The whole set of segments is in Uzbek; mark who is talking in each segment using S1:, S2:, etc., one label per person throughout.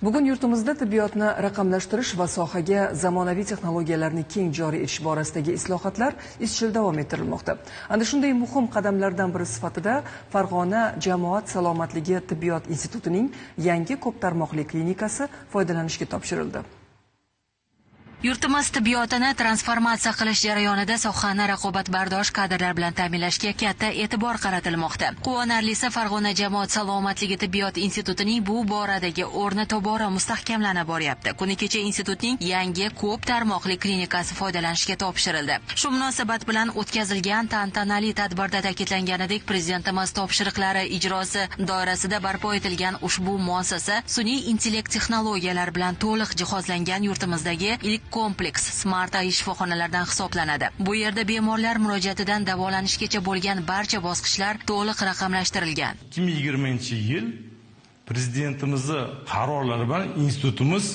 S1: Bugun yurtimizda tibbiyotni raqamlashtirish va sohaga zamonaviy texnologiyalarni keng joriy etish borasidagi islohotlar izchil davom ettirilmoqda. Ana shunday muhim qadamlardan biri sifatida Farg'ona jamoat salomatligi tibbiyot institutining yangi ko'p tarmoqli klinikasi foydalanishga topshirildi.
S2: Yurtimiz tibbiyotini transformatsiya qilish jarayonida sohani raqobatbardosh kadrlar bilan ta'minlashga katta e'tibor qaratilmoqda. Quvonarlisi, Farg'ona jamoat salomatligi tibbiyot institutining bu boradagi o'rni tobora mustahkamlanib boryapti. Kuni kecha institutning yangi ko'p tarmoqli klinikasi foydalanishga topshirildi. Shu munosabat bilan o'tkazilgan tantanali tadbirda ta'kidlanganidek, prezidentimiz topshiriqlari ijrosi doirasida barpo etilgan ushbu muassasa sun'iy intellekt texnologiyalar bilan to'liq jihozlangan yurtimizdagi ilk kompleks Smart AI shifoxonalardan hisoblanadi. Bu yerda bemorlar murojaatidan davolanishgacha bo'lgan barcha bosqichlar to'liq raqamlashtirilgan.
S3: 2020-yil prezidentimizning qarorlari bilan institutimiz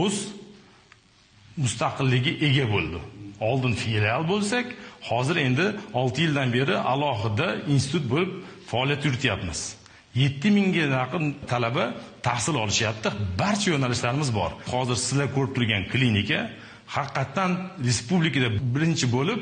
S3: o'z mustaqilligi ega bo'ldi. Oldin filial bo'lsak, hozir endi 6 yildan beri alohida institut bo'lib faoliyat yurityapmiz. 7000 ga yaqin talaba tahsil olishyapti. Barcha yo'nalishlarimiz bor. Hozir sizlar ko'rib turgan klinika haqiqatan respublikada birinchi bo'lib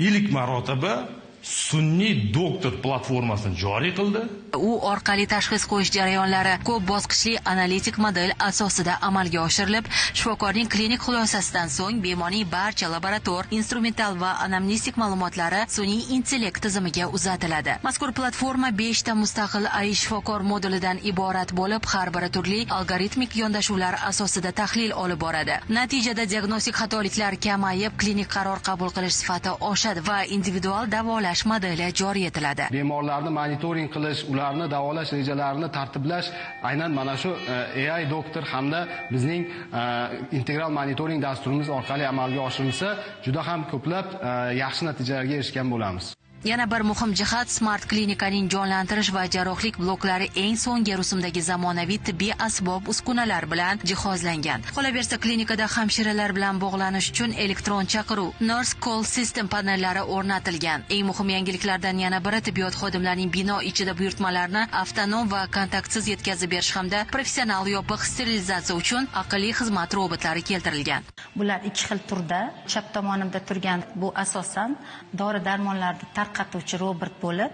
S3: ilk marotaba sun'iy doktor platformasini joriy qildi.
S2: U orqali tashxis qo'yish jarayonlari ko'p bosqichli analitik model asosida amalga oshirilib, shifokorning klinik xulosasidan so'ng bemorning barcha laborator, instrumental va anamnestik ma'lumotlari sun'iy intellekt tizimiga uzatiladi. Mazkur platforma 5 ta mustaqil AI shifokor modulidan iborat bo'lib, har biri turli algoritmik yondashuvlar asosida tahlil olib boradi. Natijada diagnostik xatoliklar kamayib, klinik qaror qabul qilish sifati oshadi va individual davolash modeli joriy etiladi.
S4: Bemorlarni monitoring qilish, ularni davolash rejalarini tartiblash aynan mana shu AI doktor hamda bizning integral monitoring dasturimiz orqali amalga oshirilsa, juda ham ko'plab yaxshi natijalarga erishgan bo'lamiz.
S2: Yana bir muhim jihat, Smart klinikaning jonlantirish va jarrohlik bloklari eng so'nggi rusumdagi zamonaviy tibbiy asbob uskunalar bilan jihozlangan. Qolaversa, klinikada hamshiralar bilan bog'lanish uchun elektron chaqiruv Nurse Call System panellari o'rnatilgan. Eng muhim yangiliklardan yana biri tibbiyot xodimlarining bino ichida buyurtmalarni avtonom va kontaktsiz yetkazib berish hamda professional yopiq sterilizatsiya uchun aqlli xizmat robotlari keltirilgan.
S5: Bular ikki xil turda. Chap tomonimda turgan bu asosan dori-darmonlarni tarqatuvchi robot bo'lib,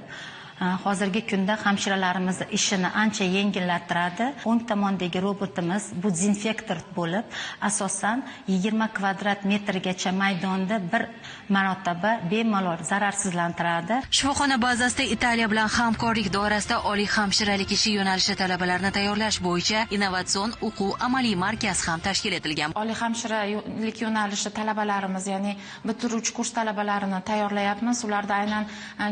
S5: hozirgi kunda hamshiralarimiz ishini ancha yengillattiradi. O'ng tomondagi robotimiz bu dezinfektor bo'lib, asosan 20 kvadrat metrgacha maydonda bir marotaba bemalol zararsizlantiradi.
S2: Shifoxona bazasida Italiya bilan hamkorlik doirasida oliy hamshiralik ishi yo'nalishi talabalarini tayyorlash bo'yicha innovatsion o'quv amaliy markaz ham tashkil etilgan.
S6: Oliy hamshiralik yo'nalishi talabalarimiz, ya'ni bitiruvchi kurs talabalarini tayyorlayapmiz. Ularda aynan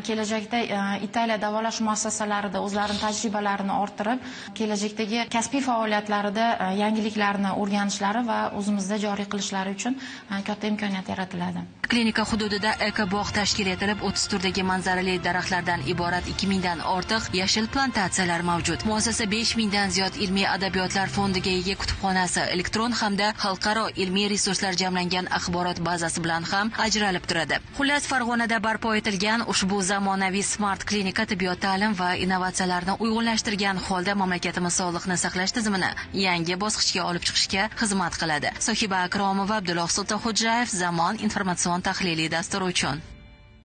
S6: kelajakda Italiya davolash muassasalarida o'zlarining tajribalarini orttirib, kelajakdagi kasbiy faoliyatlarida yangiliklarni o'rganishlari va o'zimizda joriy qilishlari uchun katta imkoniyat yaratiladi.
S2: Klinika hududida ekobog' tashkil etilib, 30 turdagi manzarali daraxtlardan iborat 2000 dan ortiq yashil plantatsiyalar mavjud. Muassasa 5000 dan ziyod ilmiy adabiyotlar fondiga ega kutubxonasi, elektron hamda xalqaro ilmiy resurslar jamlangan axborot bazasi bilan ham ajralib turadi. Xullas, Farg'onada barpo etilgan ushbu zamonaviy Smart klinika tibbiyot ta'lim va innovatsiyalarni uyg'unlashtirgan holda mamlakatimiz sog'liqni saqlash tizimini yangi bosqichga olib chiqishga xizmat qiladi. Sohiba Akromova, Abdulloh Sultonxo'jayev, Zamon informatsion tahliliy dasturi uchun.